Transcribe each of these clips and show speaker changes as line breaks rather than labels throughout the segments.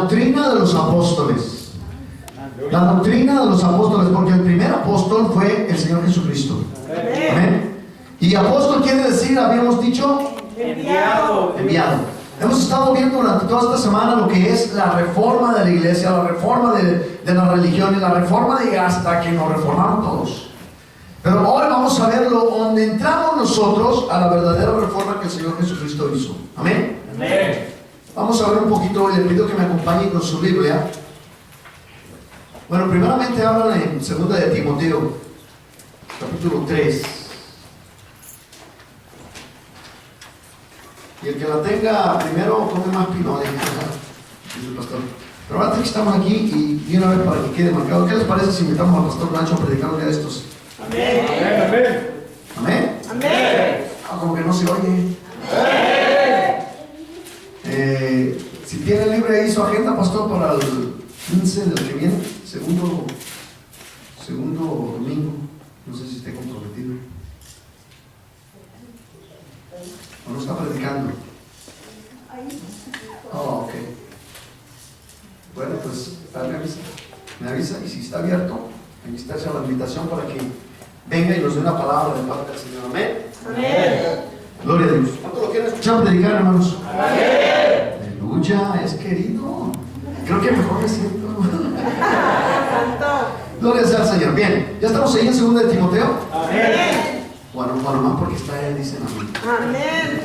doctrina de los apóstoles. La doctrina de los apóstoles, porque el primer apóstol fue el Señor Jesucristo. Amén. Y apóstol quiere decir, habíamos dicho,
Enviado.
Hemos estado viendo durante toda esta semana lo que es la reforma de la iglesia, la reforma de las religiones, la reforma de hasta que nos reformaron todos. Pero hoy vamos a verlo donde entramos nosotros a la verdadera reforma que el Señor Jesucristo hizo. Amén.
Amén.
Vamos a ver un poquito, le pido que me acompañen con su Biblia. Bueno, primeramente hablan en 2 de Timoteo, capítulo 3. Y el que la tenga primero come más pinoles, dice el pastor. Pero ahora que estamos aquí y una vez para que quede marcado, ¿qué les parece si invitamos al pastor Nacho a predicar un día de estos?
Amén. Amén.
¿Amén?
Amén.
Como que no se oye. Si tiene libre ahí su agenda, pastor, para el 15 del que viene, segundo domingo. No sé si esté comprometido. ¿O no está predicando? Oh, ok. Bueno, pues me avisa y si está abierto, aquí está hecha la invitación para que venga y nos dé una palabra de parte del Señor. Amén.
Amén.
Gloria a Dios. ¿Cuánto lo quieren escuchar predicar, hermanos?
Amén.
Aleluya, es querido. Creo que mejor me siento. Gloria sea al Señor. Bien, ya estamos ahí en 2 de Timoteo.
Amén.
Bueno, más porque está él, dicen amén.
Amén.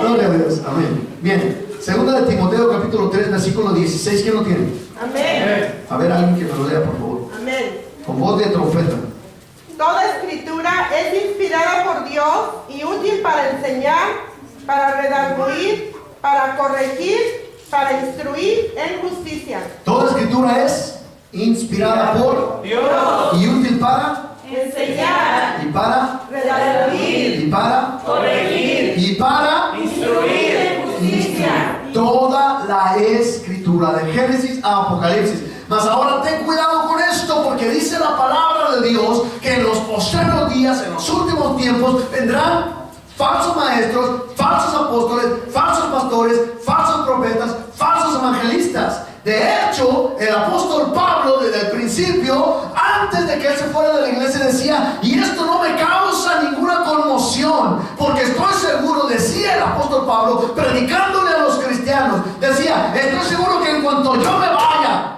Gloria a Dios, amén. Bien, 2 de Timoteo capítulo 3, versículo 16, ¿quién lo tiene?
Amén.
A ver, alguien que me lo lea, por favor.
Amén.
Con voz de trompeta.
Toda escritura es inspirada por Dios y útil para enseñar, para redarguir, para corregir, para instruir en justicia.
Toda escritura es inspirada por
Dios.
y útil para
Enseñar,
y para
redarguir,
y para
Corregir.
y para
Instruir en justicia.
toda la escritura de Génesis a Apocalipsis. Mas ahora ten cuidado con esto, porque dice la palabra de Dios que en los postreros días, en los últimos tiempos, vendrán falsos maestros, falsos apóstoles, falsos pastores, falsos profetas, falsos evangelistas. De hecho, el apóstol Pablo, desde el principio, antes de que él se fuera de la iglesia, decía: y esto no me causa ninguna conmoción, porque estoy seguro, decía el apóstol Pablo, predicándole a los cristianos, decía: estoy seguro que en cuanto yo me vaya,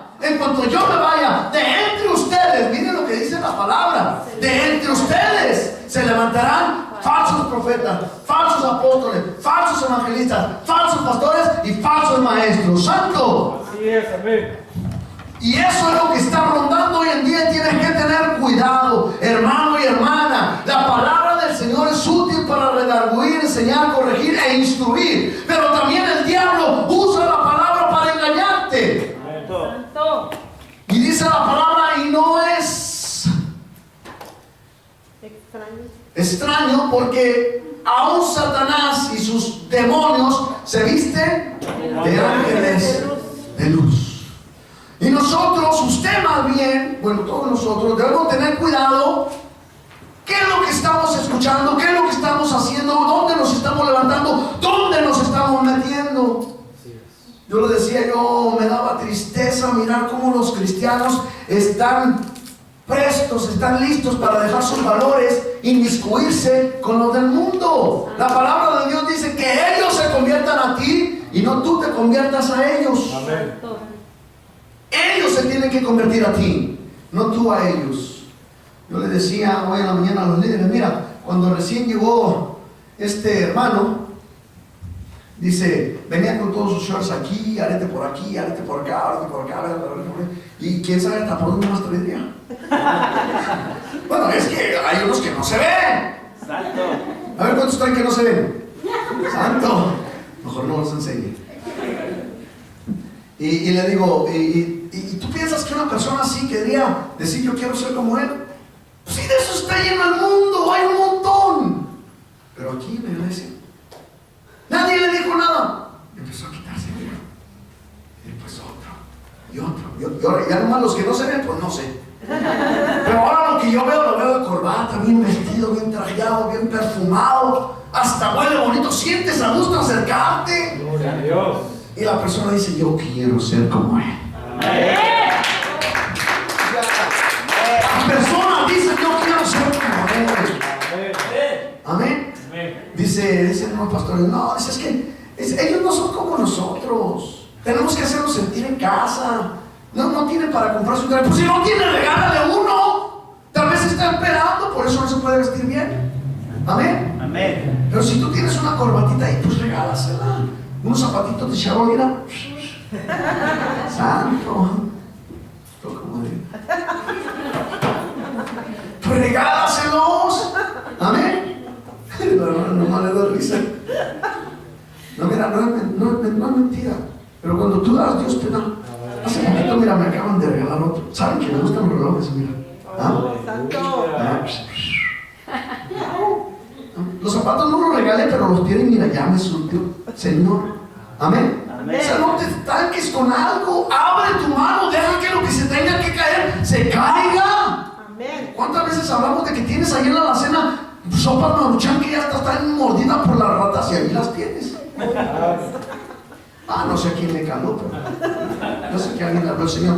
de entre ustedes, miren lo que dice la palabra, de entre ustedes se levantarán falsos profetas, falsos apóstoles, falsos evangelistas, falsos pastores y falsos maestros. ¡Santo!
Así es, amén.
Y eso es lo que está rondando hoy en día. Tienes que tener cuidado, hermano y hermana. La palabra del Señor es útil para redarguir, enseñar, corregir e instruir. Pero también el diablo usa la palabra para engañarte. Y dice la palabra, y no es extraño, porque aún Satanás y sus demonios se visten de ángeles de luz. Y nosotros, usted más bien, bueno, todos nosotros debemos tener cuidado. ¿Qué es lo que estamos escuchando? ¿Qué es lo que estamos haciendo? ¿Dónde nos estamos levantando? ¿Dónde nos estamos metiendo? Yo lo decía, me daba tristeza mirar cómo los cristianos están prestos, están listos para dejar sus valores, inmiscuirse con los del mundo. La palabra de Dios dice que ellos se conviertan a ti y no tú te conviertas a ellos.
Amén.
Ellos se tienen que convertir a ti, no tú a ellos. Yo le decía hoy en la mañana a los líderes: mira, cuando recién llegó este hermano, dice, venía con todos sus shorts aquí, arete por aquí, arete por acá, arete por acá, arete por acá, y quién sabe hasta por dónde más traería. Bueno, es que hay unos que no se ven.
Santo.
A ver cuántos traen que no se ven. Santo. Mejor no los enseñe. Y le digo, ¿y tú piensas que una persona así querría decir yo quiero ser como él? Pues sí, de eso está lleno el mundo, hay un montón. Pero aquí en la iglesia nadie le dijo nada. Empezó a quitarse uno. Y después otro. Y ya nomás los que no se ven, pues no sé. Pero ahora lo que yo veo, lo veo de corbata, bien vestido, bien trajeado, bien perfumado. Hasta hasta huele bonito, sientes a gusto acercarte.
Gloria a Dios.
Y la persona dice, yo quiero ser como él. La persona dice, yo quiero ser como él. Amén. Dice no, pastor, no, es que ellos no son como nosotros. Tenemos que hacerlos sentir en casa. No tienen para comprarse un traje. Pues si no tiene, regálale uno. Tal vez está esperando, por eso no se puede vestir bien. Amén.
Amén.
Pero si tú tienes una corbatita ahí, pues regálasela. Unos zapatitos de Sharon, mira. Santo. Pues regálaselos. Amén. No le doy risa. No, mira, no es mentira. Pero cuando tú das, Dios te da. Hace poquito, mira, me acaban de regalar otro. ¿Saben que me gustan los relojes? Mira.
Santo.
Los zapatos no los regalé, pero los tienen, mira, ya me surtió. Señor. Amén.
Amén.
O sea, no te estanques con algo. Abre tu mano, deja que lo que se tenga que caer se caiga.
Amén.
¿Cuántas veces hablamos de que tienes ahí en la alacena sopas maruchan que ya están mordidas por las ratas y ahí las tienes? No sé quién me caló, pero yo sé que alguien habló el Señor.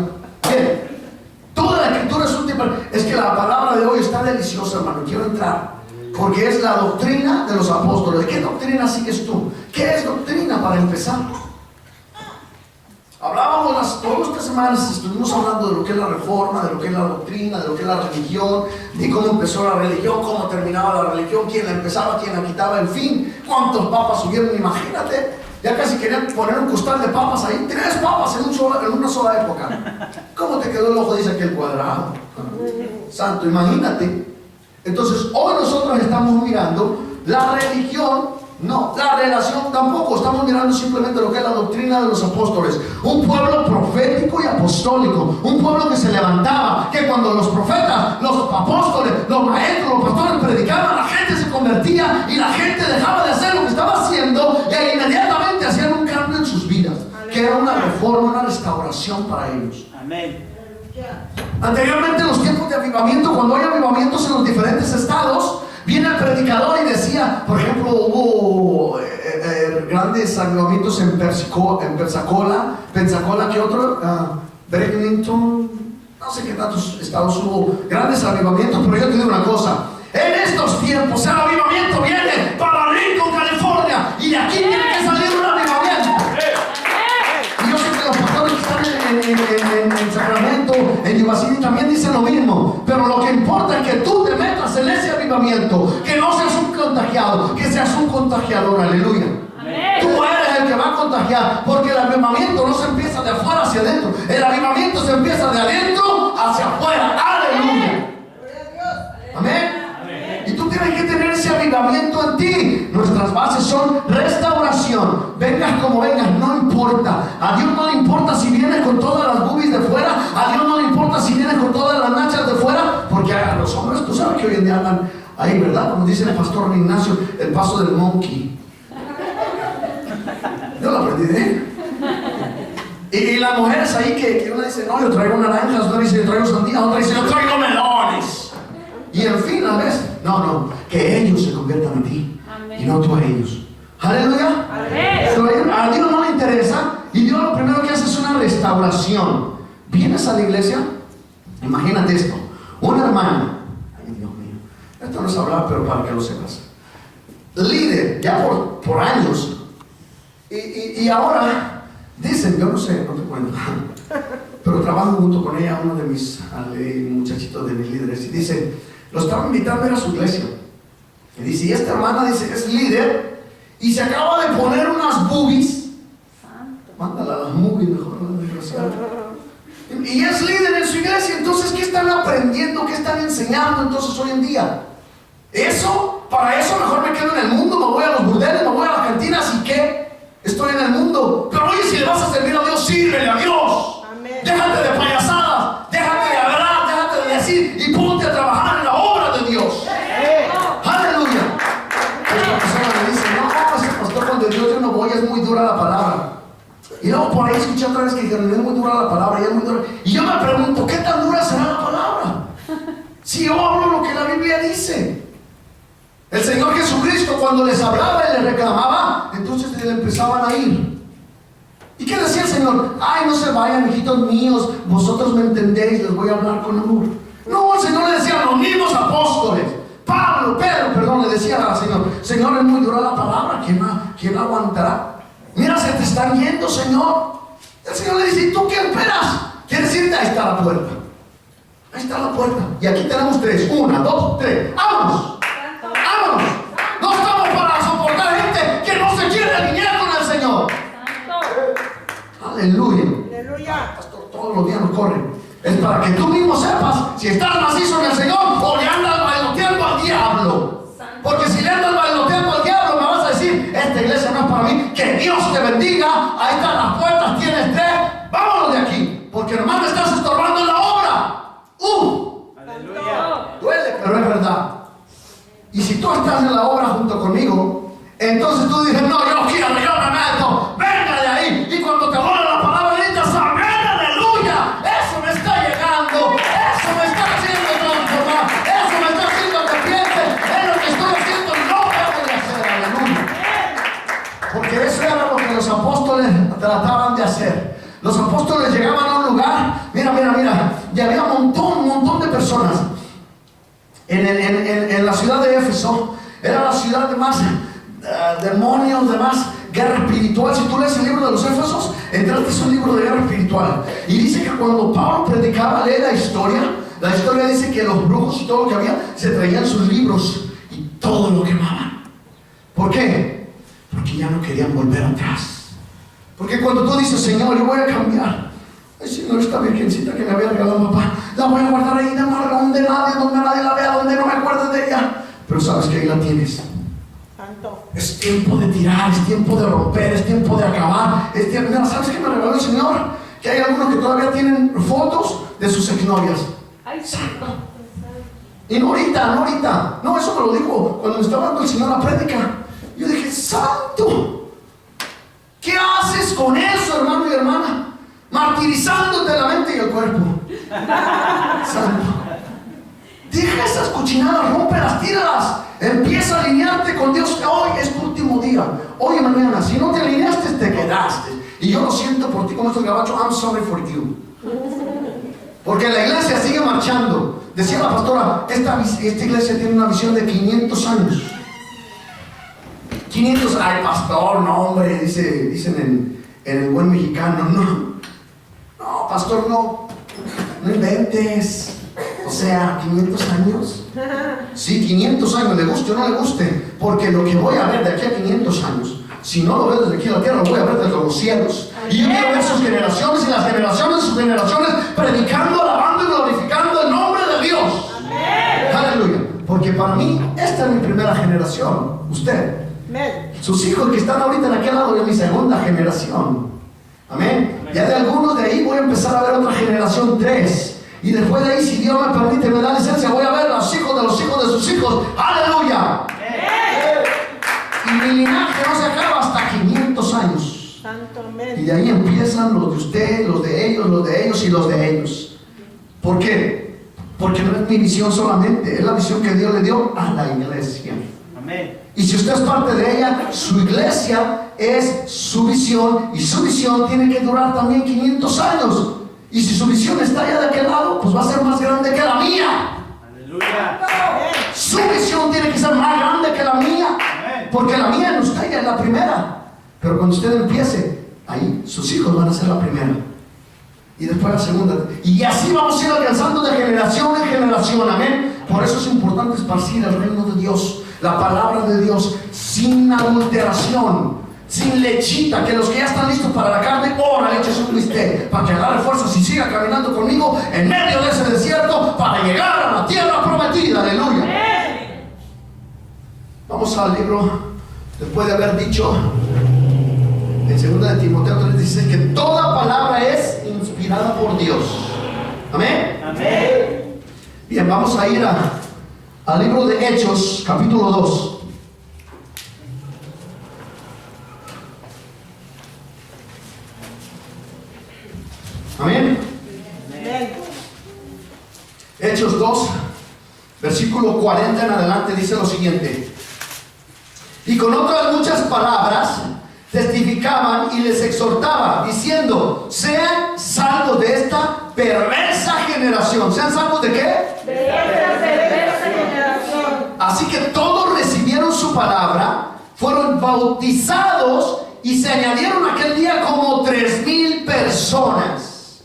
Bien, toda la escritura es un tiempo. Es que la palabra de hoy está deliciosa, hermano. Quiero entrar, porque es la doctrina de los apóstoles. ¿Qué doctrina sigues tú? ¿Qué es doctrina para empezar? Hablábamos todas estas semanas, estuvimos hablando de lo que es la reforma, de lo que es la doctrina, de lo que es la religión, de cómo empezó la religión, cómo terminaba la religión, quién la empezaba, quién la quitaba, en fin, cuántos papas subieron, imagínate, ya casi querían poner un costal de papas ahí, 3 papas en una sola época. ¿Cómo te quedó el ojo? Dice aquel cuadrado. Santo, imagínate. Entonces, hoy nosotros estamos mirando la religión. No, la relación tampoco. Estamos mirando simplemente lo que es la doctrina de los apóstoles. Un pueblo profético y apostólico. Un pueblo que se levantaba, que cuando los profetas, los apóstoles, los maestros, los pastores predicaban, la gente se convertía y la gente dejaba de hacer lo que estaba haciendo e inmediatamente hacían un cambio en sus vidas. Que era una reforma, una restauración para ellos.
Amén.
Anteriormente, en los tiempos de avivamiento, cuando hay avivamientos en los diferentes estados, viene el predicador y decía, por ejemplo, hubo grandes avivamientos en Pensacola, ¿qué otro? Burlington, no sé qué tantos estados hubo, grandes avivamientos, pero yo te digo una cosa, en estos tiempos el avivamiento viene para Lincoln, California, y de aquí tiene que salir un avivamiento. Y yo sé que los pastores que están en Sacramento, en Yuba City también dicen lo mismo, pero lo que importa es que tú te metas en ese avivamiento, que no seas un contagiado, que seas un contagiador, aleluya. Tú eres el que va a contagiar, porque el avivamiento no se empieza de afuera hacia adentro, el avivamiento se empieza de adentro hacia afuera, aleluya. Amén. Y tú tienes que tener ese avivamiento en ti. Nuestras bases son restauración. Vengas como vengas, no importa. A Dios no le importa si vienes con todas las boobies de fuera. A Dios no le importa si vienes con todas las nachas de fuera. Porque a los hombres, tú sabes que hoy en día andan ahí, ¿verdad? Como dice el pastor Ignacio, el paso del monkey. Yo lo aprendí de él. Y las mujeres ahí que una dice, no, yo traigo naranjas, otra dice, yo traigo sandías, otra dice, yo traigo melones. Y en fin, a veces, no, que ellos se conviertan a ti. Amén. Y no tú a ellos. Aleluya. Pero a Dios no le interesa. Y Dios lo primero que hace es una restauración. Vienes a la iglesia, imagínate esto, una hermana, ay Dios mío, esto no es hablar, pero para que lo sepas, líder ya por años, y ahora dicen, yo no sé, no te cuento, pero trabajo junto con ella, uno de mis muchachitos de mis líderes, y dice, lo estaba invitando a ir a su iglesia. Y dice, y esta hermana dice, es líder, y se acaba de poner unas boobies. Mándala a las boobies mejor, la desgraciada. Y es líder en su iglesia, entonces, ¿qué están aprendiendo? ¿Qué están enseñando entonces hoy en día? Para eso mejor me quedo en el mundo, me voy a los burdeles, me voy a las cantinas, ¿y qué? Estoy en el mundo. Pero oye, si le vas a servir a Dios, sírvele a Dios. Amén. Déjate de payasadas, déjate de hablar, déjate de decir y ponte a trabajar en la obra de Dios. Aleluya. Esta persona me dice, no, ese pastor, cuando Dios yo no voy, es muy dura la palabra. Y luego por ahí escuché otra vez que dijeron, es muy dura la palabra, y es muy dura. Y yo me pregunto, ¿qué tan dura será la palabra? Si yo hablo lo que la Biblia dice. El Señor Jesucristo, cuando les hablaba y les reclamaba, entonces le empezaban a ir. ¿Y qué decía el Señor? Ay, no se vayan, hijitos míos, vosotros me entendéis, les voy a hablar con amor. No, el Señor le decía a los mismos apóstoles, Pedro, perdón, le decía al Señor, Señor, es muy dura la palabra, ¿quién aguantará? Mira, se te están yendo, Señor. El Señor le dice, ¿y tú qué esperas? Quiere decirte, ahí está la puerta. Ahí está la puerta. Y aquí tenemos 3, 1, 2, 3. ¡Vámonos! ¡Vámonos! No estamos para soportar gente que no se quiere alinear con el Señor. Aleluya.
Aleluya.
Pastor, todos los días nos corren. Es para que tú mismo sepas si estás macizo en el Señor o le andas bailoteando al diablo. Porque si le andas bailoteando al diablo, me vas a decir, esta iglesia no es para mí. Que Dios te bendiga. Ahí están las puertas, tienes 3. Vámonos de aquí. Porque nomás me estás estorbando en la obra.
Aleluya.
Duele, pero es verdad. Y si tú estás en la obra junto conmigo, entonces tú dices, no, yo quiero, yo me meto, venga de ahí. Y cuando te vuelve la palabra, dices, amén, aleluya. Eso me está llegando, eso me está haciendo transformar, eso me está haciendo arrepiente. Es lo que estoy haciendo, no debo de hacer, aleluya. Porque eso era lo que los apóstoles trataban de hacer. Los apóstoles llegaban a un lugar, mira, y había un montón de personas. En la ciudad de Éfeso, era la ciudad de más demonios, de más guerra espiritual. Si tú lees el libro de los Éfesos, entraste en un libro de guerra espiritual. Y dice que cuando Pablo predicaba, lee la historia dice que los brujos y todo lo que había, se traían sus libros y todo lo quemaban. ¿Por qué? Porque ya no querían volver atrás. Porque cuando tú dices, Señor, yo voy a cambiar. Ay, Señor, esta virgencita que me había regalado papá, la voy a guardar ahí de amarga, donde nadie la vea, donde no me acuerdes de ella. Pero sabes que ahí la tienes.
Santo.
Es tiempo de tirar, es tiempo de romper, es tiempo de acabar. Es tiempo. Mira, ¿sabes qué me regaló el Señor? Que hay algunos que todavía tienen fotos de sus exnovias.
Ay, santo.
Y no ahorita. No, eso me lo dijo cuando me estaba dando el Señor la prédica. Yo dije, santo. ¿Qué haces con eso, hermano y hermana? Martirizándote la mente y el cuerpo. Santo. Deja esas cochinadas, rómpelas, tíralas. Empieza a alinearte con Dios. Hoy es tu último día. Hoy y mañana. Si no te alineaste, te quedaste. Y yo lo siento por ti, como estos gabachos. I'm sorry for you. Porque la iglesia sigue marchando. Decía la pastora, esta iglesia tiene una visión de 500 años. 500, ay pastor, no hombre, dicen en el buen mexicano, no pastor, no inventes, o sea, 500 años, sí, 500 años, le guste o no le guste, porque lo que voy a ver de aquí a 500 años, si no lo veo desde aquí a la tierra, lo voy a ver desde los cielos, y yo quiero ver sus generaciones y las generaciones de sus generaciones, predicando, alabando y glorificando el nombre de Dios. Amén. Aleluya, porque para mí, esta es mi primera generación, usted.
Amén.
Sus hijos que están ahorita en aquel lado es mi segunda generación. Amén. Ya de algunos de ahí voy a empezar a ver otra generación 3. Y después de ahí, si Dios me permite, me da licencia, voy a ver los hijos de sus hijos. ¡Aleluya! Y mi linaje no se acaba hasta 500 años.
Santo,
Y
amén.
de ahí empiezan los de usted, los de ellos, los de ellos y los de ellos. ¿Por qué? Porque no es mi visión solamente, es la visión que Dios le dio a la iglesia.
Amén.
Y si usted es parte de ella, su iglesia es su visión, y su visión tiene que durar también 500 años. Y si su visión está allá de aquel lado, pues va a ser más grande que la mía.
Aleluya.
Su visión tiene que ser más grande que la mía, porque la mía no está, ella es la primera. Pero cuando usted empiece, ahí sus hijos van a ser la primera. Y después la segunda. Y así vamos a ir alcanzando de generación en generación. Amén. Por eso es importante esparcir el reino de Dios, la palabra de Dios, sin adulteración, sin lechita, que los que ya están listos para la carne, órale, échese un bistec, para que agarre fuerzas y siga caminando conmigo en medio de ese desierto, para llegar a la tierra prometida. Aleluya. Vamos al libro, después de haber dicho en 2 de Timoteo 3:16 que toda palabra es inspirada por Dios. Amén.
Amén.
Bien, vamos a ir al libro de Hechos, capítulo 2. Amén.
Amén.
Hechos 2, versículo 40 en adelante dice lo siguiente: con otras muchas palabras testificaban y les exhortaban, diciendo: sean salvos de esta perversa generación. ¿Sean salvos de qué?
De esta perversa generación.
Así que todos recibieron su palabra, fueron bautizados y se añadieron aquel día como 3,000 personas.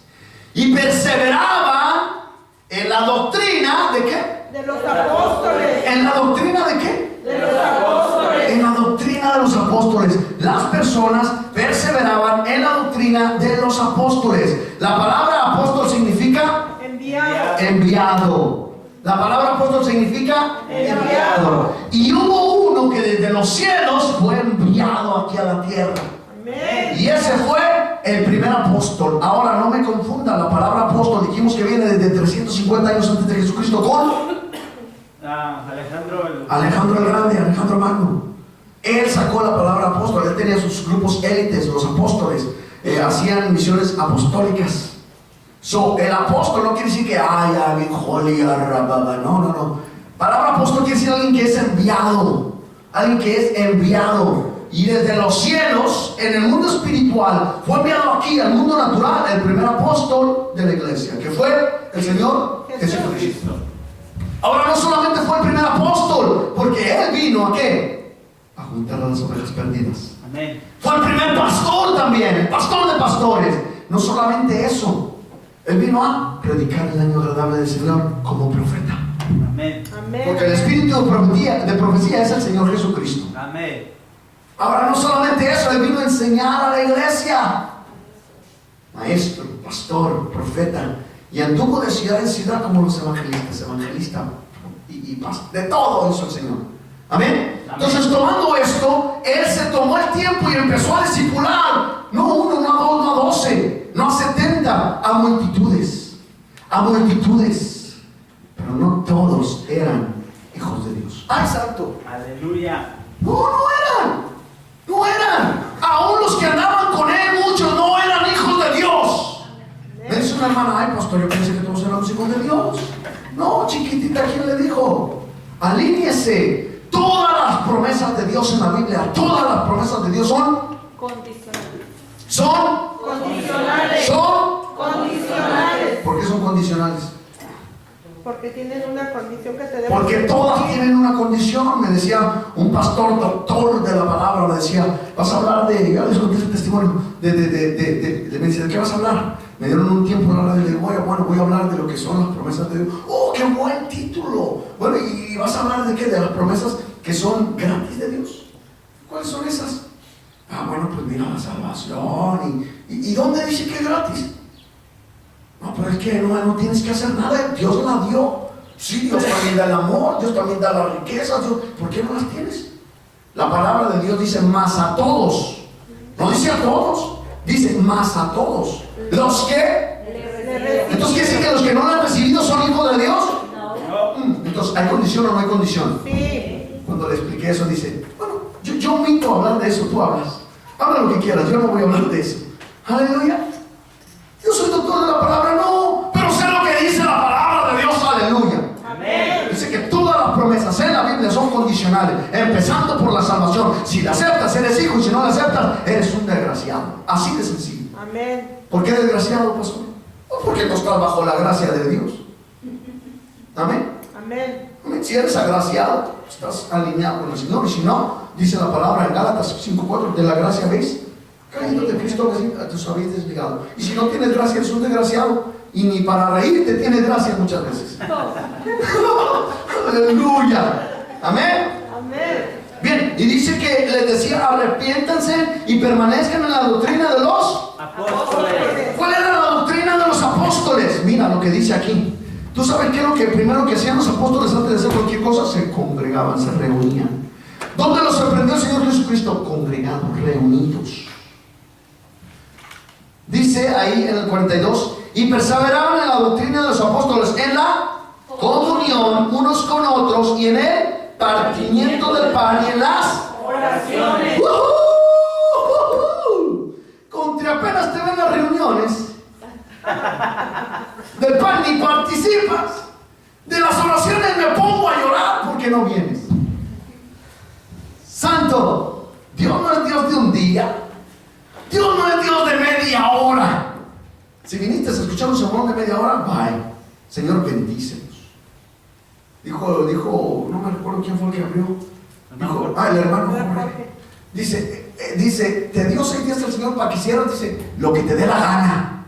Y perseveraban en la doctrina de qué?
De los apóstoles.
¿En la doctrina de qué?
De los apóstoles.
En la doctrina de los apóstoles. Las personas perseveraban en la doctrina de los apóstoles. La palabra apóstol significa
Enviado.
enviado. La palabra apóstol significa
Enviado.
Y hubo uno que desde los cielos fue enviado aquí a la tierra.
Amén.
Y ese fue el primer apóstol. Ahora no me confundan, la palabra apóstol dijimos que viene desde 350 años antes de Jesucristo con Alejandro el Grande, Alejandro Magno. Él sacó la palabra apóstol. Él tenía sus grupos élites, los apóstoles. Hacían misiones apostólicas. El apóstol no quiere decir que bien holy, no. Palabra apóstol quiere decir alguien que es enviado. Alguien que es enviado. Y desde los cielos, en el mundo espiritual, fue enviado aquí al mundo natural el primer apóstol de la iglesia, que fue el Señor Jesucristo. Ahora no solamente fue el primer apóstol, porque Él vino ¿a qué? A juntar a las ovejas perdidas.
Amén.
Fue el primer pastor también, el pastor de pastores. No solamente eso, Él vino a predicar el año agradable del Señor como profeta.
Amén.
Amén.
Porque el espíritu de profecía es el Señor Jesucristo.
Amén.
Ahora no solamente eso, Él vino a enseñar a la iglesia. Maestro, pastor, profeta. Y anduvo de ciudad en ciudad como los evangelistas y de todo hizo el Señor. Amén. Entonces, tomando esto, Él se tomó el tiempo y empezó a discipular. No uno, no a dos, no a 12, no a 70, a multitudes. A multitudes. Pero no todos eran hijos de Dios. ¡Ay, santo!
Aleluya.
No eran. No eran. Aún los que andaban con Él, muchos no eran hijos de Dios. Me dice una hermana: ay, pastor, yo pensé que todos éramos hijos de Dios. No, chiquitita, ¿quién le dijo? Alíñese. Todas las promesas de Dios en la Biblia, todas las promesas de Dios son
Condicionales.
son
Condicionales.
son
Condicionales.
¿Por qué son condicionales?
Porque tienen una condición que te debe.
Porque todas tienen una condición. Me decía un pastor, doctor de la palabra, me decía: vas a hablar de, ya les conté el testimonio, me dice: ¿de qué vas a hablar? Me dieron un tiempo en la radio y le digo: voy a hablar de lo que son las promesas de Dios. ¡Oh, qué buen título! Bueno, ¿y vas a hablar de qué? De las promesas que son gratis de Dios. ¿Cuáles son esas? Bueno, pues mira, la salvación. ¿Y dónde dice que es gratis? No, pero es que no tienes que hacer nada. Dios la dio. Sí, Dios también da el amor, Dios también da la riqueza. ¿Por qué no las tienes? La palabra de Dios dice: más a todos. No dice a todos, dice más a todos. ¿Los que? Entonces quiere decir que los que no lo han recibido son hijos de Dios. Entonces, ¿hay condición o no hay condición?
Sí.
Cuando le expliqué eso, dice: bueno, yo omito hablar de eso, tú hablas. Habla lo que quieras, yo no voy a hablar de eso. Aleluya. Yo soy doctor de la palabra, no, pero sé lo que dice la palabra de Dios, aleluya.
Amén.
Dice que todas las promesas en la Biblia son condicionales, empezando por la salvación. Si la aceptas, eres hijo, y si no la aceptas, eres un desgraciado. Así de sencillo.
Amén.
¿Por qué desgraciado, pastor? Porque no estás bajo la gracia de Dios. Amén.
Amén.
Amén. Si eres agraciado, estás alineado con el Señor. Y si no, dice la palabra en Gálatas 5:4, de la gracia veis cayendo de Cristo, a tus habéis desligado. Y si no tienes gracia, eres un desgraciado. Y ni para reírte tienes gracia muchas veces. Aleluya. Amén.
Amén.
Bien, y dice que les decía: arrepiéntanse y permanezcan en la doctrina de los
Apóstoles.
¿Cuál era la doctrina de los apóstoles? Mira lo que dice aquí. ¿Tú sabes qué es lo que primero que hacían los apóstoles antes de hacer cualquier cosa? Se congregaban, se reunían. ¿Dónde los sorprendió el Señor Jesucristo? Congregados, reunidos. Dice ahí en el 42: y perseveraban en la doctrina de los apóstoles, en la comunión unos con otros, y en el partimiento del pan y en las
Oraciones.
Contra apenas te ven las reuniones del pan ni participas. De las oraciones me pongo a llorar porque no vienes. Santo. día. Dios no es Dios de media hora. Si viniste a escuchar un sermón de media hora, bye. Señor, bendícenos. Dijo, no me recuerdo quién fue el que abrió. Dijo, el hermano Jorge. Dice, te dio 6 días el Señor para que hicieras, dice, lo que te dé la gana.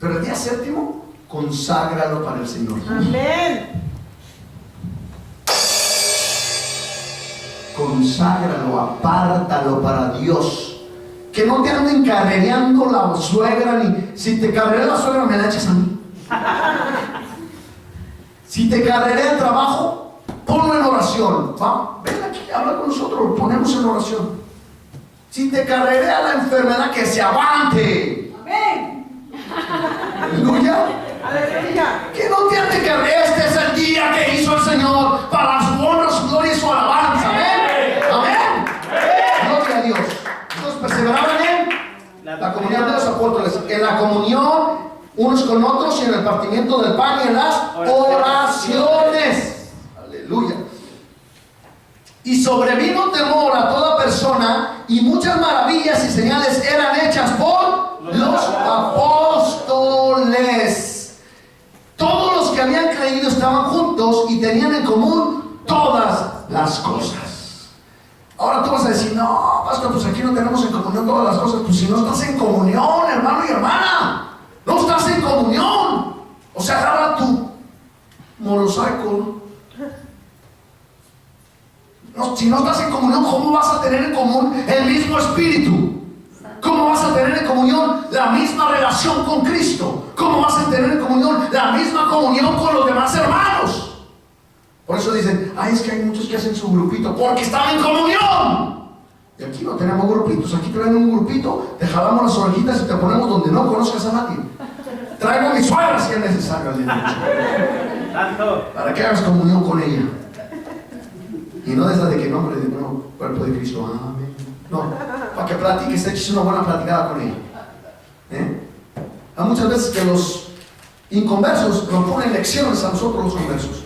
Pero el día 7º, conságralo para el Señor.
Amén.
Conságralo, apártalo para Dios. Que no te anden carrereando la suegra, ni si te carrerea la suegra me la echas a mí. Si te carrerea el trabajo, ponlo en oración. Va, ven aquí, habla con nosotros, lo ponemos en oración. Si te carrerea la enfermedad, que se aguante.
Amén.
Aleluya.
Aleluya.
Que no te ande carrerea. Este es el día que hizo el Señor para su honra, su gloria y su alabanza. Amén. Amén. Gloria a Dios. Entonces perseveraban en la comunión de los apóstoles, en la comunión unos con otros y en el partimiento del pan y en las oraciones. Aleluya. Y sobrevino temor a toda persona, y muchas maravillas y señales eran hechas por los apóstoles. Todos los que habían creído estaban juntos y tenían en común todas las cosas. Ahora tú vas a decir, no, pastor, pues aquí no tenemos en comunión todas las cosas. Pues si no estás en comunión, hermano y hermana, no estás en comunión. O sea, agarra tu motorcycle. No, si no estás en comunión, ¿cómo vas a tener en común el mismo espíritu? ¿Cómo vas a tener en comunión la misma relación con Cristo? ¿Cómo vas a tener en comunión la misma comunión con los demás hermanos? Por eso dicen, ay, es que hay muchos que hacen su grupito, porque están en comunión. Y aquí no tenemos grupitos, aquí te ven un grupito, te jalamos las orejitas y te ponemos donde no conozcas a nadie. Traigo a mi suegra si es necesario al día de hoy, para que hagas comunión con ella. Y no desde de que nombre de no, cuerpo de Cristo, amén. No, para que platiques, eches una buena platicada con ella. Hay muchas veces que los inconversos nos ponen lecciones a nosotros los conversos.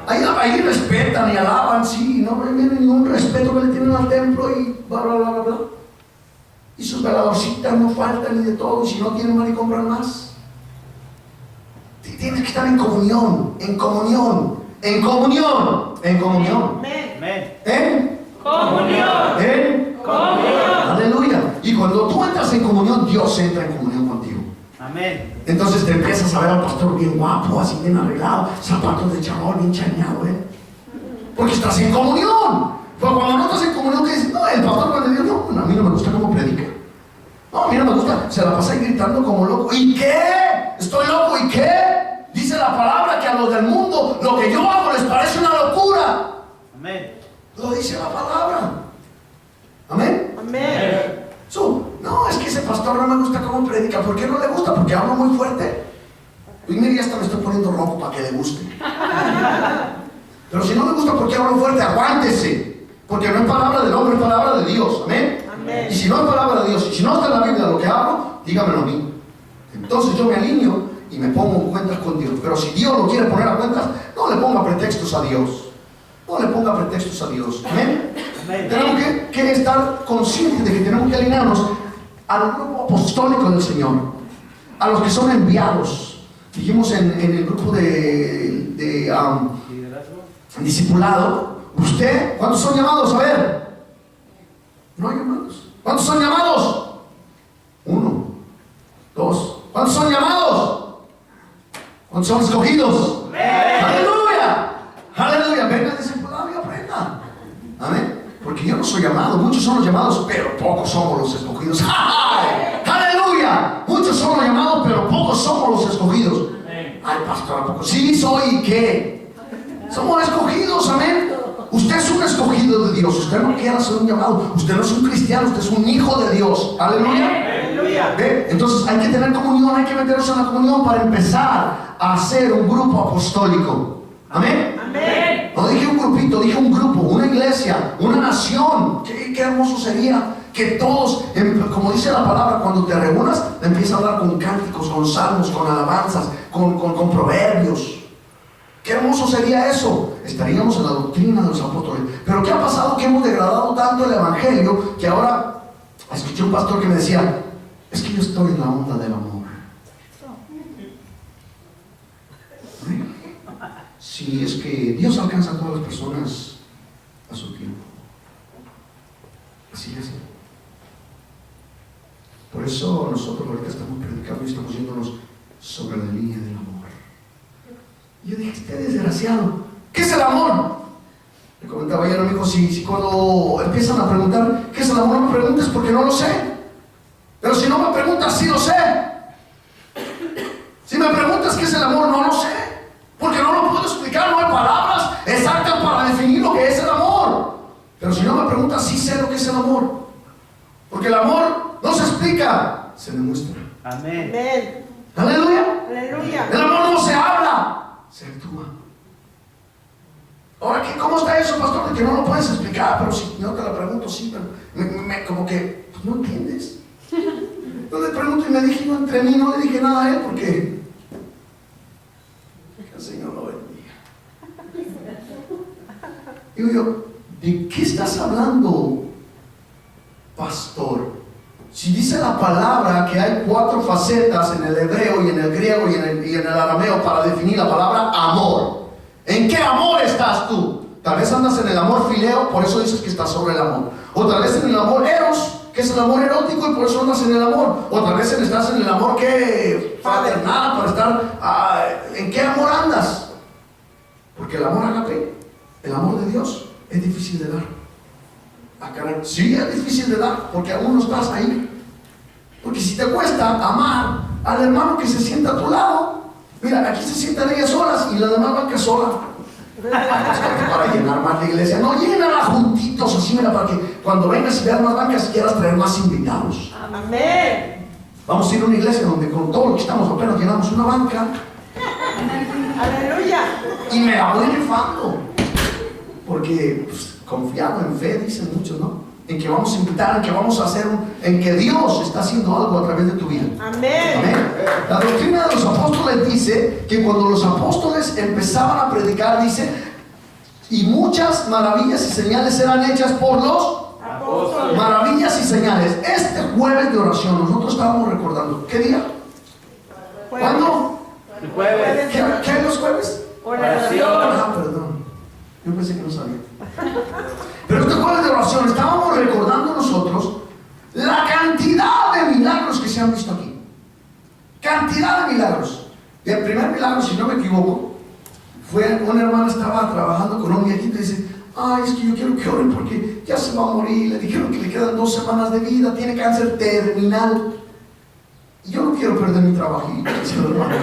Ahí respetan y alaban, sí, no viene ningún respeto que le tienen al templo y bla, bla, bla, bla, bla. Y sus veladorcitas no faltan ni de todo, y si no tienen mal y compran más. Tienes que estar en comunión, en comunión, en comunión, en comunión. ¿En
Comunión.
¿En
Comunión.
Aleluya. Y cuando tú entras en comunión, Dios entra en comunión contigo.
Amén.
Entonces te empiezas a ver al pastor bien guapo, así bien arreglado, zapatos de charol bien chañado, porque estás en comunión. Pero cuando no estás en comunión, ¿qué dices? No, el pastor cuando dice, no, a mí no me gusta cómo predica. No, a mí no me gusta, se la pasa ahí gritando como loco. ¿Y qué? ¿Estoy loco? ¿Y qué? Dice la palabra que a los del mundo lo que yo hago les parece una locura.
Amén.
Lo dice la palabra. Amén.
Amén.
No, es que ese pastor no me gusta cómo predica. ¿Por qué no le gusta? Porque hablo muy fuerte. Y mira, hasta me estoy poniendo rojo para que le guste. Pero si no le gusta porque hablo fuerte, aguántese. Porque no es palabra del hombre, es palabra de Dios. Amén.
Amén.
Y si no es palabra de Dios, y si no está en la Biblia lo que hablo, dígamelo a mí. Entonces yo me alineo y me pongo en cuentas con Dios. Pero si Dios lo quiere poner a cuentas, no le ponga pretextos a Dios. No le ponga pretextos a Dios. Amén.
Amén.
Tenemos que estar conscientes de que tenemos que alinearnos al grupo apostólico del Señor, a los que son enviados. Dijimos en el grupo de discipulado, usted, ¿cuántos son llamados? A ver, no hay llamados. ¿Cuántos son llamados? 1, 2. ¿Cuántos son llamados? ¿Cuántos son escogidos? ¡Aleluya! ¡Aleluya! Venga al discipulado y aprenda. Amén. Porque yo no soy llamado, muchos son los llamados, pero pocos somos los escogidos. ¡Ay! ¡Aleluya! Muchos son los llamados, pero pocos somos los escogidos. Ay, pastor, ¿a poco? Sí, soy, ¿qué? Somos escogidos, amén. Usted es un escogido de Dios, usted no quiere hacer un llamado, usted no es un cristiano, usted es un hijo de Dios. Aleluya. ¿Ve? Entonces hay que tener comunión, hay que meternos en la comunión para empezar a hacer un grupo apostólico. Amén.
Amén.
No dije un grupito, dije un grupo, una iglesia, una nación. Qué hermoso sería que todos, como dice la palabra, cuando te reúnas, empiezas a hablar con cánticos, con salmos, con alabanzas, con proverbios. Qué hermoso sería eso. Estaríamos en la doctrina de los apóstoles. Pero ¿qué ha pasado? Que hemos degradado tanto el evangelio que ahora escuché un pastor que me decía: es que yo estoy en la onda del amor. Sí, es que Dios alcanza a todas las personas a su tiempo. Así es. Por eso nosotros ahorita estamos predicando y estamos yéndonos sobre la línea del amor. Y yo dije: este desgraciado, ¿qué es el amor? Le comentaba ayer a mi hijo, si cuando empiezan a preguntar ¿qué es el amor? No me preguntes porque no lo sé. Pero si no me preguntas, sí lo sé. Si me preguntas qué es el amor, no lo sé. Porque no lo puedo explicar, no hay palabras exactas para definir lo que es el amor. Pero si no me preguntas, sí sé lo que es el amor. Porque el amor no se explica, se demuestra.
Amén.
Amén.
Aleluya.
Aleluya.
El amor no se habla, se actúa. Ahora, ¿cómo está eso, pastor? De que no lo puedes explicar, pero si no te lo pregunto, sí, pero como que pues, no entiendes. Yo le pregunto y me dije, yo entre mí no le dije nada a él porque el Señor lo bendiga. Digo yo, ¿de qué estás hablando, pastor? Si dice la palabra que hay 4 facetas en el hebreo y en el griego y en el arameo para definir la palabra amor. ¿En qué amor estás tú? Tal vez andas en el amor fileo, por eso dices que estás sobre el amor. O tal vez en el amor eros, que es el amor erótico, y por eso andas en el amor. O tal vez estás en el amor que fraternal, para estar... ¿en qué amor andas? Porque el amor agape, el amor de Dios, es difícil de dar. Sí, es difícil de dar, porque aún no estás ahí. Porque si te cuesta amar al hermano que se sienta a tu lado, mira, aquí se sientan ellas solas y la demás banca sola. Para llenar más la iglesia, no, llénala juntitos, así, mira, para que cuando vengas y veas más bancas quieras traer más invitados.
Amén.
Vamos a ir a una iglesia donde con todo lo que estamos apenas llenamos una banca.
Aleluya.
Y me la voy rifando. Porque pues, confiado en fe, dicen muchos, ¿no? En que vamos a invitar, en que vamos a hacer, en que Dios está haciendo algo a través de tu vida.
Amén.
Amén. La doctrina de los apóstoles dice que cuando los apóstoles empezaban a predicar, dice, y muchas maravillas y señales eran hechas por los
Apóstoles.
maravillas y señales. Este jueves de oración, nosotros estábamos recordando, ¿qué día? ¿Cuándo?
El jueves.
¿Qué hay los jueves?
Oración.
Ah, perdón. Yo pensé que no sabía. Pero este jueves de oración estábamos recordando nosotros la cantidad de milagros que se han visto aquí. Cantidad de milagros. Y el primer milagro, si no me equivoco, fue una hermana estaba trabajando con un viejito y dice: ay, es que yo quiero que oren porque ya se va a morir. Le dijeron que le quedan 2 semanas de vida, tiene cáncer terminal. Y yo no quiero perder mi trabajito, hermano.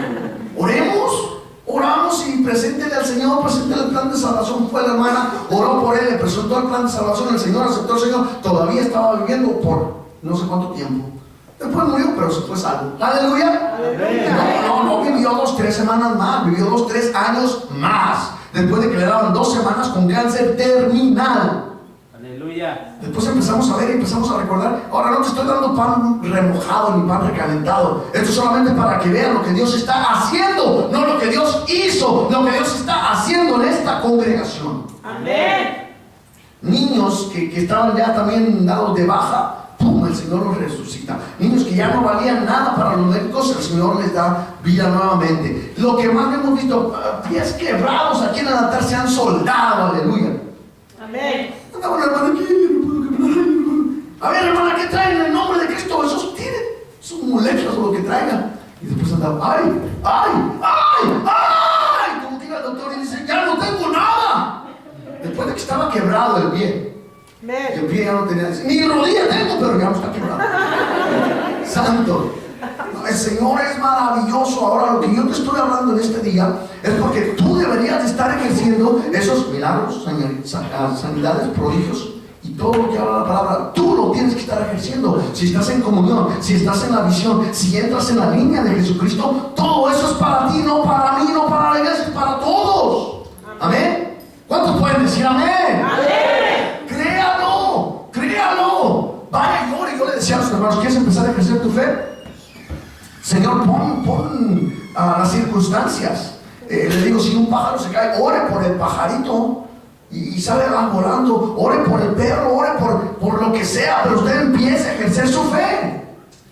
Oremos. Oramos y preséntele al Señor, preséntele el plan de salvación. Fue la hermana, oró por él, le presentó el plan de salvación. El Señor aceptó al Señor. Todavía estaba viviendo por no sé cuánto tiempo. Después murió, pero se fue salvo. Aleluya. No vivió 2, 3 semanas más, vivió 2, 3 años más. Después de que le daban 2 semanas con cáncer terminal.
Aleluya.
Después empezamos a ver y empezamos a recordar. Ahora no te estoy dando pan remojado ni pan recalentado. Esto es solamente para que vean lo que Dios está haciendo, no lo que Dios hizo, lo que Dios está haciendo en esta congregación.
Amén.
Niños que estaban ya también dados de baja, ¡pum!, el Señor los resucita. Niños que ya no valían nada para los médicos, el Señor les da vida nuevamente. Lo que más hemos visto, pies quebrados aquí en el altar se han soldado, aleluya.
Amén.
Andaba una hermana aquí, no puedo quebrar. A ver, hermana, ¿qué traen en el nombre de Cristo? Esos tienen sus muletas o lo que traigan. Y después andaba, como diga el doctor y dice: ya no tengo nada. Después de que estaba quebrado el pie. Y el pie ya no tenía, ni rodilla tengo, pero ya no está quebrado. Santo. El Señor es maravilloso. Ahora, lo que yo te estoy hablando en este día es porque tú deberías de estar ejerciendo esos milagros, sanidades, prodigios y todo lo que habla la palabra. Tú lo tienes que estar ejerciendo. Si estás en comunión, si estás en la visión, si entras en la línea de Jesucristo, todo eso es para ti, no para mí, no para la iglesia, es para todos. Amén. ¿Cuántos pueden decir amén?
Amén.
Créalo, créalo. Vaya, yo le decía a los hermanos: ¿quieres empezar a ejercer tu fe? Señor, pon las circunstancias. Le digo, si un pájaro se cae, ore por el pajarito y sale volando, ore por el perro, ore por lo que sea, pero usted empiece a ejercer su fe.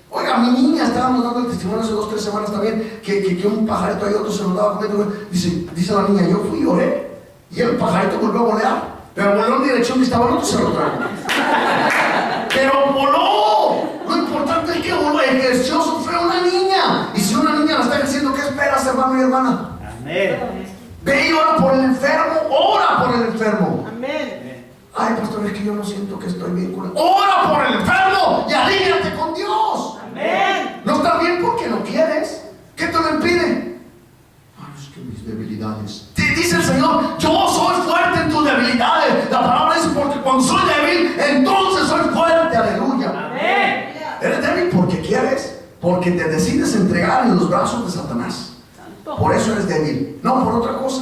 Oiga, mi niña, estábamos dando el testimonio hace 2 o 3 semanas también, que un pajarito ahí, otro se lo daba comiendo. Dice la niña, yo fui y oré, y el pajarito volvió a volar, pero voló en dirección que estaba el otro, se lo trajo. Pero voló. Lo importante es que voló, ejerció su fe una niña. Y si una niña la está ejerciendo, ¿qué esperas, hermano y hermana?
Amén.
Ve y ora por el enfermo, ora por el enfermo.
Amén.
Ay, pastor, es que yo no siento que estoy bien curado. Ora por el enfermo y alíñate con Dios.
Amén.
No estás bien porque no quieres. ¿Qué te lo impide? Ay, es que mis debilidades. Te dice el Señor, yo soy fuerte en tus debilidades. La palabra dice, porque cuando soy débil, entonces soy fuerte. Aleluya.
Amén.
¿Eres débil porque quieres? Porque te decides entregar en los brazos de Satanás. Por eso eres débil, no por otra cosa.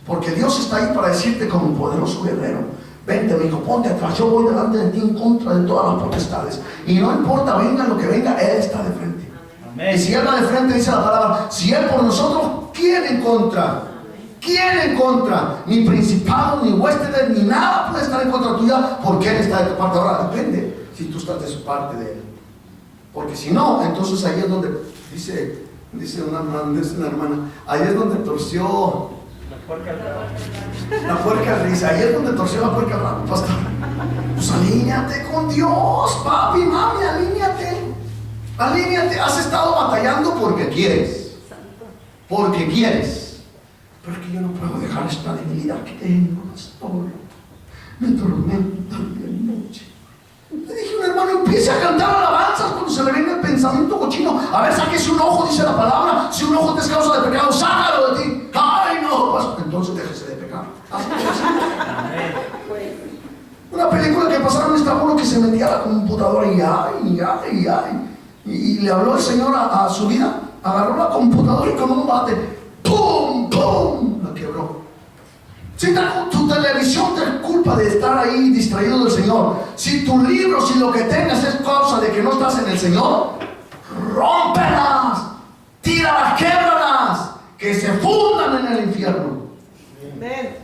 Porque Dios está ahí para decirte como un poderoso guerrero: vente, mi hijo, ponte atrás, yo voy delante de ti en contra de todas las potestades. Y no importa, venga lo que venga, Él está de frente.
Amén.
Y si Él va de frente, dice la palabra, si Él por nosotros, ¿quién en contra? ¿Quién en contra? Ni principados, ni huéspedes, ni nada puede estar en contra tuya, porque Él está de tu parte. Ahora depende si tú estás de su parte de Él. Porque si no, entonces ahí es donde dice una hermana, ahí es donde torció la puerca al risa, ahí es donde torció la puerca al rabo, pastor. Pues alíñate con Dios, papi, mami, alíñate. Has estado batallando porque quieres, pero es que yo no puedo dejar esta debilidad que tengo, pastor, me tormenta de noche. Le dije a un hermano, empiece a cantar alabanzas cuando se le venga el pensamiento cochino. A ver, sáquese un ojo, dice la palabra. Si un ojo te es causa de pecado, sácalo de ti. Ay, no, pues, entonces déjese de pecar. Una película que pasaron, estaba uno que se metía a la computadora y le habló el Señor a su vida. Agarró la computadora y con un bate, ¡pum! ¡pum! La quebró. Si tu televisión te culpa de estar ahí distraído del Señor, si tu libro, si lo que tengas es causa de que no estás en el Señor, rómpelas, tíralas, québralas, que se fundan en el infierno.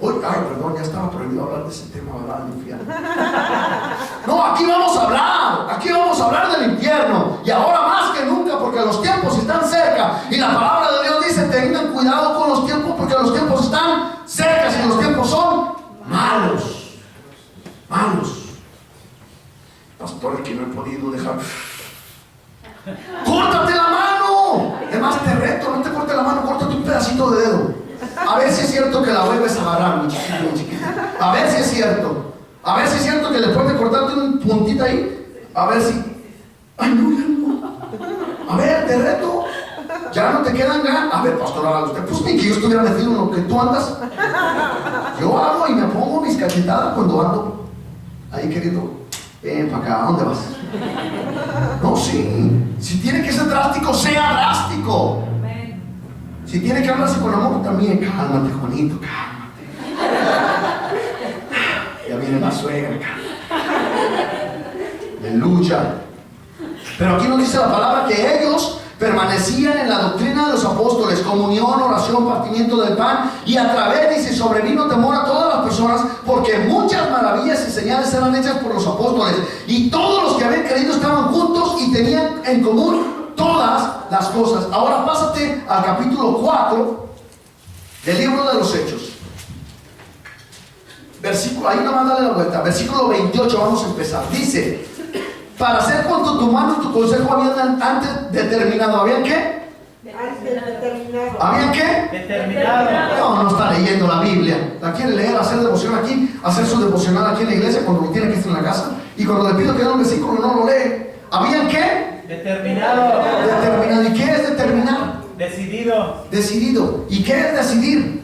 Uy, ay, perdón, ya estaba prohibido hablar de ese tema, ¿verdad? Del infierno. No, aquí vamos a hablar del infierno, y ahora más que nunca, porque los tiempos están cerca, y la palabra de Dios dice, tengan cuidado con los tiempos, porque los tiempos están cerca, y los tiempos son malos. Pastor, es que no he podido dejar. ¡Córtate la mano! Además te reto, no te cortes la mano, córtate un pedacito de dedo. A ver si es cierto que la vuelves a agarrar, mi chiquito. A ver si es cierto que después de cortarte un puntito ahí, a ver si. Ay, no. A ver, te reto. Ya no te quedan ganas. A ver, pastor, haga usted. Pues ni que yo estuviera metido en lo que tú andas. Yo hago y me pongo mis cachetadas cuando ando ahí queriendo. Ven para acá, ¿a dónde vas? No, sí. Si tiene que ser drástico, sea drástico. Si tiene que hablarse con amor, también cálmate, Juanito, cálmate. Ya viene la suegra, aleluya. Pero aquí nos dice la palabra que ellos permanecían en la doctrina de los apóstoles, comunión, oración, partimiento del pan, y a través, dice, sobrevino temor a todas las personas, porque muchas maravillas y señales eran hechas por los apóstoles, y todos los que habían creído estaban juntos y tenían en común todas las cosas. Ahora pásate al capítulo 4 del libro de los Hechos. Versículo, ahí nomás dale la vuelta. Versículo 28, vamos a empezar. Dice, para hacer cuanto tu mano y tu consejo habían antes determinado. ¿Habían qué? ¿Habían qué?
Determinado.
No está leyendo la Biblia. La quiere leer, hacer devoción aquí, hacer su devocional aquí en la iglesia cuando lo tiene que estar en la casa. Y cuando le pido que dé un versículo no lo lee. ¿Habían qué?
Determinado.
¿Y qué es determinar? Decidido. ¿Y qué es decidir?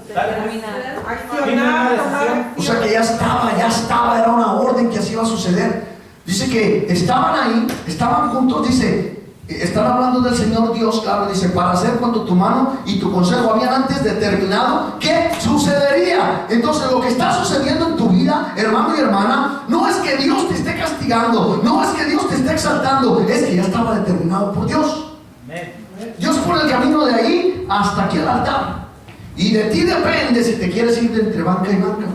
Accionar, tomar.
O sea que ya estaba, era una orden que así iba a suceder. Dice que estaban juntos, dice, están hablando del Señor Dios, claro, dice, para hacer cuanto tu mano y tu consejo habían antes determinado que sucedería. Entonces lo que está sucediendo en tu vida, hermano y hermana, no es que Dios te esté castigando, no es que Dios te esté exaltando, es que ya estaba determinado por Dios. Dios pone el camino de ahí hasta aquí al altar. Y de ti depende si te quieres ir de entre banca y banca.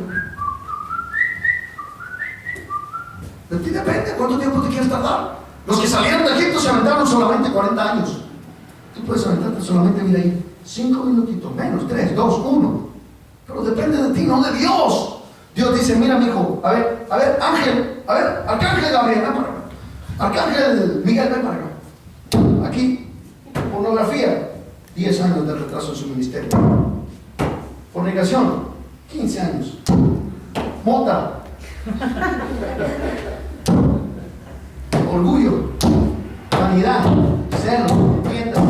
De ti depende cuánto tiempo te quieres tardar. Los que salieron de Egipto se aventaron solamente 40 años. Tú puedes aventarte solamente, mira ahí, 5 minutitos, menos, 3, 2, 1. Pero depende de ti, no de Dios. Dios dice, mira mi hijo, a ver, Ángel, Arcángel Gabriel, ven para acá. Arcángel Miguel, ven para acá. Aquí, pornografía, 10 años de retraso en su ministerio. Fornicación, 15 años. Mota. Orgullo, vanidad, celo, mietas,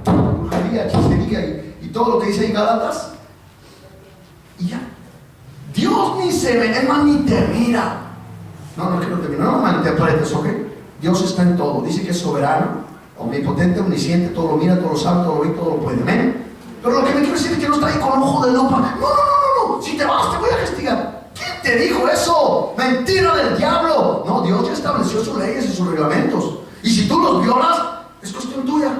brujería, hechicería y todo lo que dice ahí Gálatas. Y ya. Dios ni se ve, es más, ni te mira. No quiero terminar, no malinterpretes, ¿ok? Dios está en todo, dice que es soberano, omnipotente, omnisciente, todo lo mira, todo lo sabe, todo lo ve, todo lo puede, amén. Pero lo que me quiero decir es que no está ahí con ojo de lupa. No, si te vas te voy a castigar. ¿Quién te dijo eso? Mentira del diablo. No, Dios ya estableció sus leyes y sus reglamentos. Y si tú los violas, es cuestión tuya.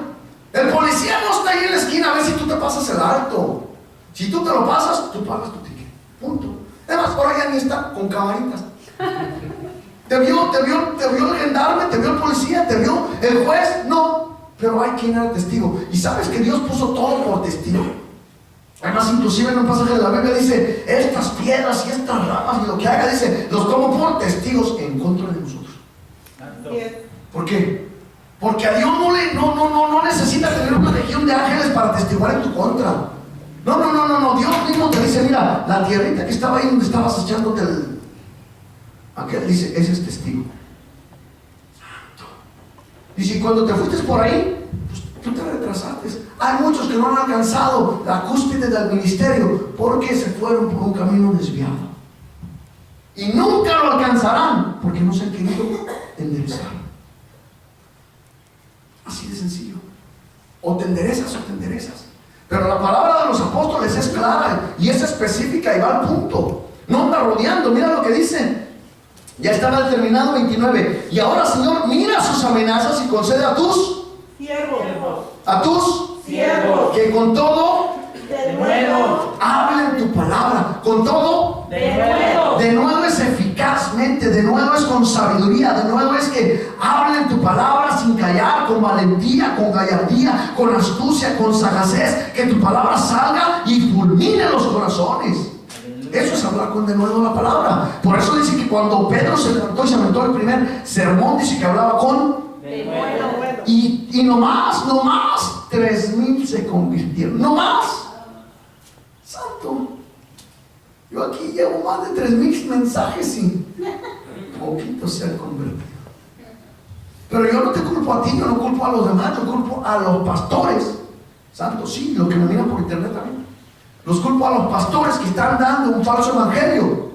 El policía no está ahí en la esquina a ver si tú te pasas el alto. Si tú te lo pasas, tú pagas tu ticket. Punto. Además, ahora ya ni está con camaritas. Te vio el gendarme, te vio el policía, te vio el juez. No, pero hay quien era testigo. Y sabes que Dios puso todo por testigo. Además, inclusive en un pasaje de la Biblia dice, estas piedras y estas ramas y lo que haga, dice, los tomo por testigos en contra de nosotros. ¿Por qué? Porque a Dios no necesita tener una legión de ángeles para testiguar en tu contra. No, Dios mismo te dice, mira, la tierrita que estaba ahí donde estabas echándote aquel, dice, ese es testigo. Santo. Dice, cuando te fuiste por ahí, pues tú te retrasaste. Hay muchos que no han alcanzado la cúspide del ministerio porque se fueron por un camino desviado. Y nunca lo alcanzarán porque no se han querido enderezar. Así de sencillo. O te enderezas o te enderezas. Pero la palabra de los apóstoles es clara y es específica y va al punto. No anda rodeando, mira lo que dicen. Ya estaba determinado 29. Y ahora, Señor, mira sus amenazas y concede a tus
siervos.
A tus
siervos.
Que con todo
De nuevo.
hablen tu palabra. Con todo de nuevo es eficazmente, de nuevo es con sabiduría, de nuevo es que hablen tu palabra sin callar, con valentía, con gallardía, con astucia, con sagacez, que tu palabra salga y fulmine los corazones. Eso es hablar con de nuevo la palabra. Por eso dice que cuando Pedro se levantó y se aventó el primer sermón, dice que hablaba con y no más 3,000 se convirtieron, no más. Santo, yo aquí llevo más de 3,000 mensajes y poquitos se han convertido. Pero yo no te culpo a ti, yo no culpo a los demás, yo culpo a los pastores. Santo, sí, lo que me miran por internet también. Los culpo a los pastores que están dando un falso evangelio.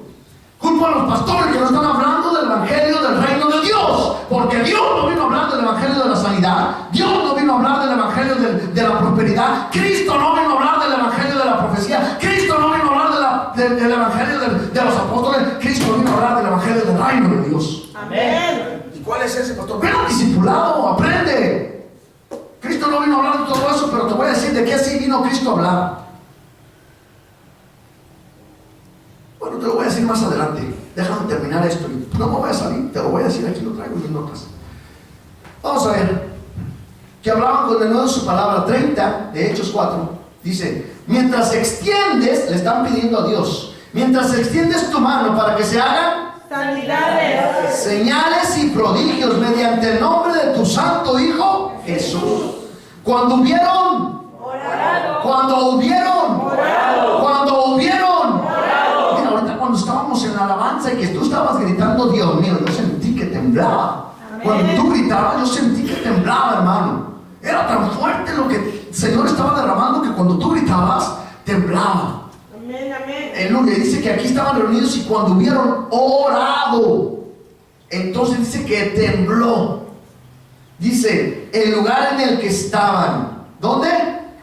Culpo a los pastores que no están hablando del evangelio del reino de Dios. Porque Dios no vino a hablar del evangelio de la sanidad. Dios no vino a hablar del evangelio de la prosperidad. Cristo no vino a hablar del evangelio de la profecía. Cristo no vino a hablar del evangelio de los apóstoles. Cristo vino a hablar del evangelio del reino de Dios.
Amén.
¿Y cuál es ese, pastor? Ven al discipulado, aprende. Cristo no vino a hablar de todo eso, pero te voy a decir de qué sí vino Cristo a hablar. Bueno, te lo voy a decir más adelante. Déjame terminar esto. No me voy a salir, te lo voy a decir aquí, lo traigo en mis notas. Vamos a ver. Que hablaban con de nuevo su palabra 30 de Hechos 4. Dice, mientras extiendes, le están pidiendo a Dios, mientras extiendes tu mano para que se hagan
sanidades,
señales y prodigios mediante el nombre de tu santo Hijo Jesús. Cuando hubieron orado. Mira, ahorita cuando estábamos en la alabanza y que tú estabas gritando, Dios mío, yo sentí que temblaba. Cuando tú gritabas, yo sentí que temblaba, hermano. Era tan fuerte lo que el Señor estaba derramando que cuando tú gritabas, temblaba. Amén. Dice que aquí estaban reunidos y cuando hubieron orado, entonces dice que tembló. Dice, el lugar en el que estaban. ¿Dónde?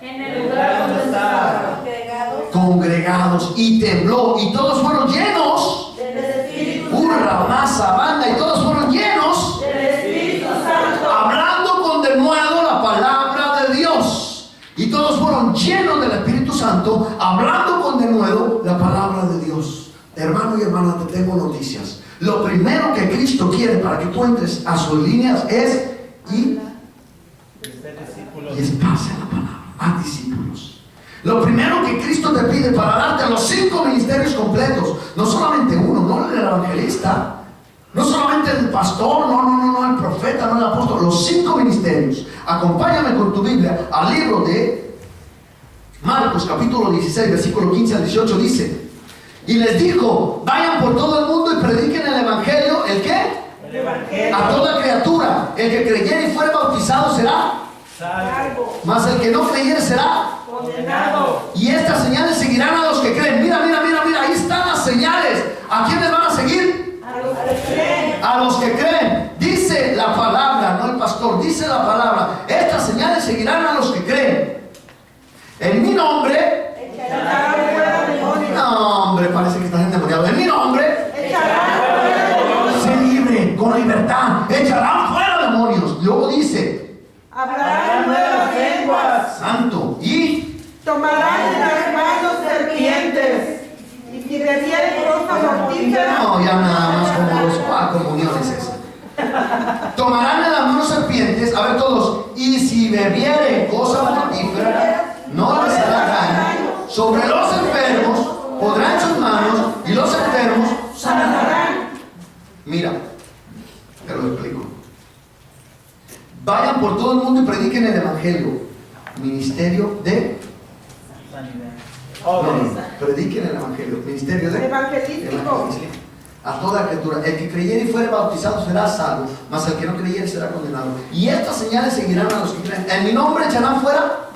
En el lugar donde estaban
congregados. Y tembló. Y todos fueron llenos
del Espíritu
Urra, masa, banda. Y todos fueron llenos
del Espíritu Santo.
hablando con de nuevo la palabra hermano y hermana, te tengo noticias. Lo primero que Cristo quiere para que tú entres a sus líneas es ir y esparce la palabra, a discípulos. Lo primero que Cristo te pide para darte los 5 ministerios completos, no solamente uno, no el evangelista, no solamente el pastor, no el profeta, no el apóstol, los 5 ministerios. Acompáñame con tu Biblia al libro de Marcos capítulo 16, versículo 15 al 18, dice: y les dijo, vayan por todo el mundo y prediquen el evangelio. ¿El qué?
El evangelio.
A toda criatura. El que creyere y fuere bautizado será
Salvo.
mas el que no creyere será
Condenado.
y estas señales seguirán a los que creen. Mira, ahí están las señales. ¿A quiénes van a seguir?
A los que creen.
A los que creen. Dice la palabra, no el pastor, dice la palabra: estas señales seguirán a los que creen. En mi nombre.
Echarán fuera demonios.
No, hombre, parece que estás endemoniado. En mi nombre.
Echarán fuera demonios.
Sé libre, con libertad. Echarán fuera demonios. Luego dice:
Hablarán nuevas lenguas.
santo. Y
Tomarán en las manos serpientes. Y si bebieren cosa mortífera.
no, ya nada más como los comuniones esas. Tomarán en las manos serpientes, a ver todos, y si bebieren cosa mortífera, no les hará daño. Sobre los enfermos podrán sus manos y los enfermos sanarán. Mira, te lo explico. Vayan por todo el mundo y prediquen el evangelio. Ministerio de prediquen el evangelio. Ministerio de
Evangelístico.
evangelístico. A toda criatura. El que creyere y fuere bautizado será salvo, mas el que no creyere será condenado. Y estas señales seguirán a los que creen. En mi nombre echarán fuera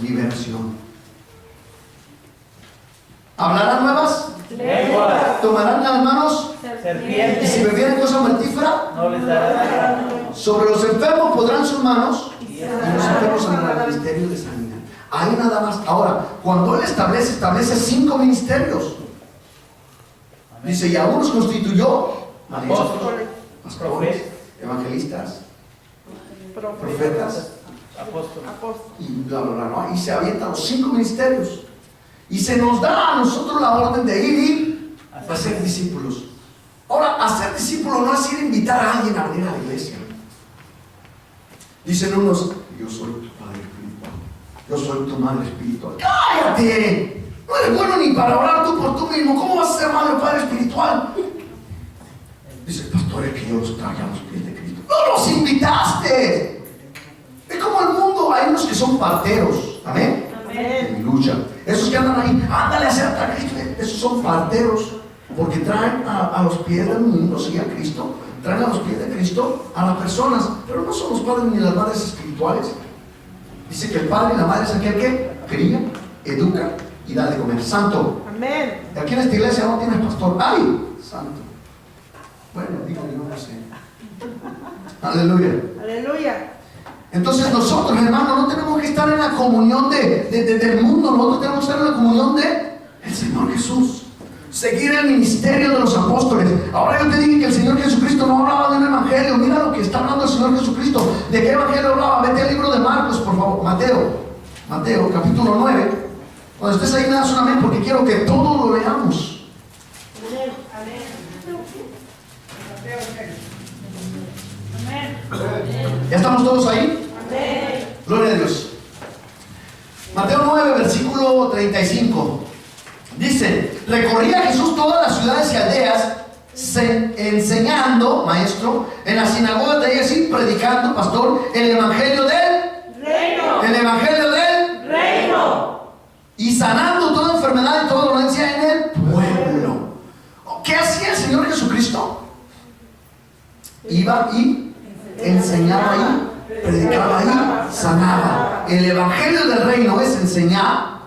liberación. ¿Hablarán nuevas?
Lenguas.
¿Tomarán en las manos? Y si
Serpientes.
bebieren cosa mortífera,
No les dará daño.
sobre los enfermos podrán sus manos y los enfermos sanarán. El ministerio de sanidad. Ahí nada más. Ahora, cuando Él establece 5 ministerios. Dice, y a unos constituyó maestros, pastores, evangelistas, profetas
Apóstoles.
Apóstol.
y bla, bla, bla, ¿no? Y se avientan los 5 ministerios. Y se nos da a nosotros la orden de ir y hacer discípulos. Ahora, hacer discípulos no es ir a invitar a alguien a venir a la iglesia. Dicen unos: yo soy tu padre espiritual, yo soy tu madre espiritual. ¡Cállate! No eres bueno ni para orar tú por tú mismo. ¿Cómo vas a ser madre o padre espiritual? Dice el pastor: es que yo los traje a los pies de Cristo. ¡No los invitaste! Es como el mundo. Hay unos que son parteros. ¿Amén?
Amén.
Aleluya. Esos que andan ahí, ándale a hacer a Cristo. Esos son parteros, porque traen a los pies del mundo, sí, a Cristo. Traen a los pies de Cristo a las personas, pero no son los padres ni las madres espirituales. Dice que el padre y la madre es aquel que cría, educa y da de comer. Santo.
Amén.
Aquí en esta iglesia no tienes pastor. ¡Ay! Santo. Bueno, digo, yo no sé. Aleluya.
Aleluya.
Entonces nosotros, hermanos, no tenemos que estar en la comunión del mundo. Nosotros tenemos que estar en la comunión del Señor Jesús. Seguir el ministerio de los apóstoles. Ahora yo te dije que el Señor Jesucristo no hablaba de un evangelio. Mira lo que está hablando el Señor Jesucristo. ¿De qué evangelio hablaba? Vete al libro de Marcos, por favor. Mateo, capítulo 9. Cuando estés ahí me das un amén, porque quiero que todos lo leamos. ¿Ya estamos todos ahí? Gloria a Dios. Mateo 9, versículo 35. Dice: recorría Jesús todas las ciudades y aldeas, enseñando, maestro, en las sinagogas de ellas y predicando, pastor, el evangelio del
Reino.
el evangelio del
Reino.
y sanando toda enfermedad y toda dolencia en el pueblo. ¿Qué hacía el Señor Jesucristo? Iba y enseñaba ahí, predicaba ahí, sanaba. El evangelio del reino es enseñar,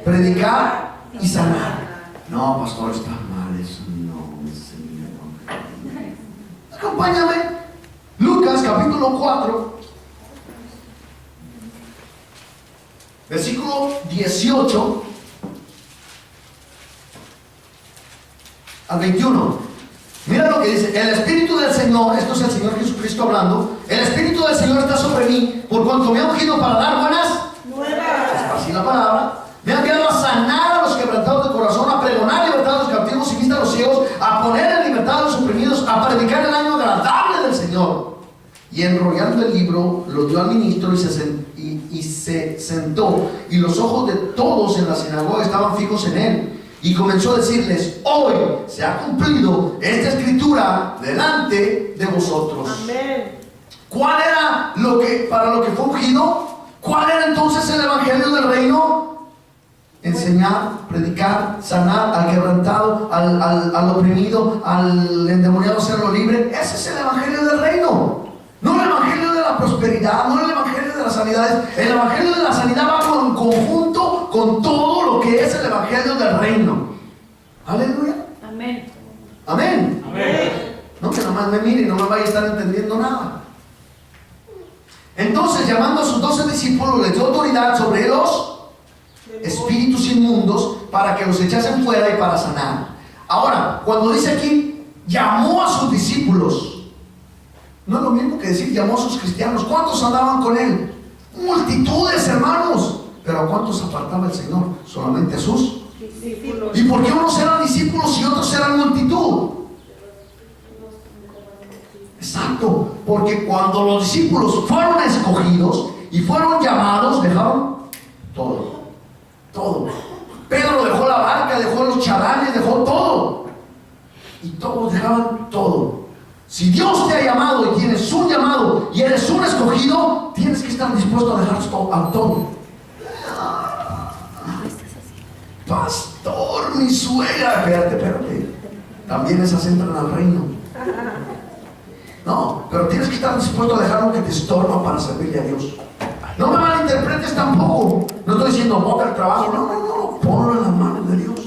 predicar y sanar. No, pastor, está mal eso. No, Señor. Acompáñame. Lucas capítulo 4, versículo 18 al 21. Mira lo que dice: el Espíritu del Señor, esto es el Señor Jesucristo hablando, el Espíritu del Señor está sobre mí, por cuanto me ha ungido para dar buenas
Nuevas.
así la palabra, me ha enviado a sanar a los quebrantados de corazón, a pregonar Y enrollando el libro, lo dio al ministro y se sentó. Y los ojos de todos en la sinagoga estaban fijos en él. Y comenzó a decirles: hoy se ha cumplido esta escritura delante de vosotros.
Amén.
¿Cuál era para lo que fue ungido? ¿Cuál era entonces el evangelio del reino? Enseñar, predicar, sanar al quebrantado, al oprimido, al endemoniado, hacerlo libre. Ese es el evangelio del reino. No el evangelio de la prosperidad, no el evangelio de las sanidades. El evangelio de la sanidad va en conjunto con todo lo que es el evangelio del reino. Aleluya.
Amén.
Amén.
Amén.
No que nomás me mire y no me vaya a estar entendiendo nada. Entonces, llamando a sus 12 discípulos, les dio autoridad sobre los espíritus inmundos para que los echasen fuera y para sanar. Ahora, cuando dice aquí, llamó a sus discípulos, no es lo mismo que decir llamó a sus cristianos. ¿Cuántos andaban con él? Multitudes, hermanos. Pero ¿a cuántos apartaba el Señor? Solamente a sus
Discípulos.
¿Y por qué unos eran discípulos y otros eran multitud? Exacto, porque cuando los discípulos fueron escogidos y fueron llamados, dejaron todo. Todo. Pedro dejó la barca, dejó los chalanes, dejó todo. Y todos dejaban todo. Si Dios te ha llamado y tienes un llamado y eres un escogido, tienes que estar dispuesto a dejar todo. Pastor, mi suegra. Espérate. También esas entran al reino. No, pero tienes que estar dispuesto a dejar lo que te estorba para servirle a Dios. No me malinterpretes tampoco. No estoy diciendo bota el trabajo. No. Ponlo en las manos de Dios.